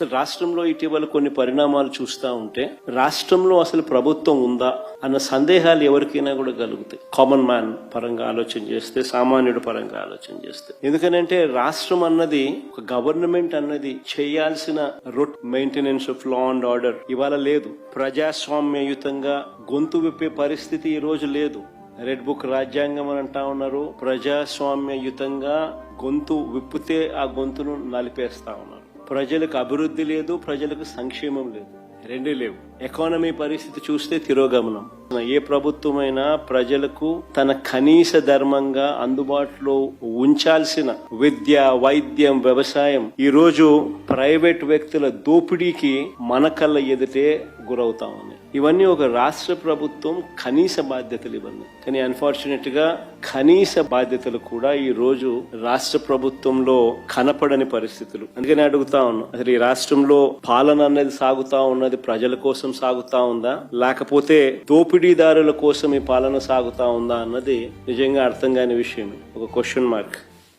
అసలు రాష్ట్రంలో ఇటీవల కొన్ని పరిణామాలు చూస్తూ ఉంటే రాష్ట్రంలో అసలు ప్రభుత్వం ఉందా అన్న సందేహాలు ఎవరికైనా కూడా కలుగుతాయి. కామన్ మ్యాన్ పరంగా ఆలోచన చేస్తే, సామాన్యుడు పరంగా ఆలోచన చేస్తే. ఎందుకనంటే రాష్ట్రం అన్నది, ఒక గవర్నమెంట్ అన్నది చేయాల్సిన maintenance of law and order ఇవాళ లేదు. ప్రజాస్వామ్యయుతంగా గొంతు విప్పే పరిస్థితి ఈ రోజు లేదు. రెడ్ బుక్ రాజ్యాంగం అని అంటా ఉన్నారు. ప్రజాస్వామ్యయుతంగా గొంతు విప్పితే ఆ గొంతును నలిపేస్తా ఉన్నారు. ప్రజలకు అభివృద్ధి లేదు, ప్రజలకు సంక్షేమం లేదు, రెండే లేవు. ఎకానమీ పరిస్థితి చూస్తే తిరోగమనం. ఏ ప్రభుత్వమైనా ప్రజలకు తన కనీస ధర్మంగా అందుబాటులో ఉంచాల్సిన విద్య, వైద్యం, వ్యవసాయం ఈ రోజు ప్రైవేట్ వ్యక్తుల దోపిడీకి మన కళ్ళ ఎదుటే గురవుతా ఉన్నాయి. ఇవన్నీ ఒక రాష్ట్ర ప్రభుత్వం కనీస బాధ్యతలు ఇవన్నీ. కానీ అన్ఫార్చునేట్ గా కనీస బాధ్యతలు కూడా ఈ రోజు రాష్ట్ర ప్రభుత్వంలో కనపడని పరిస్థితులు. అందుకని అడుగుతా ఉన్నా, అసలు ఈ రాష్ట్రంలో పాలన అనేది సాగుతా ఉన్నది ప్రజల కోసం సాగుతా ఉందా, లేకపోతే దోపిడీదారుల కోసం ఈ పాలన సాగుతా ఉందా అన్నది నిజంగా అర్థం కాని విషయం. ఒక క్వశ్చన్ మార్క్.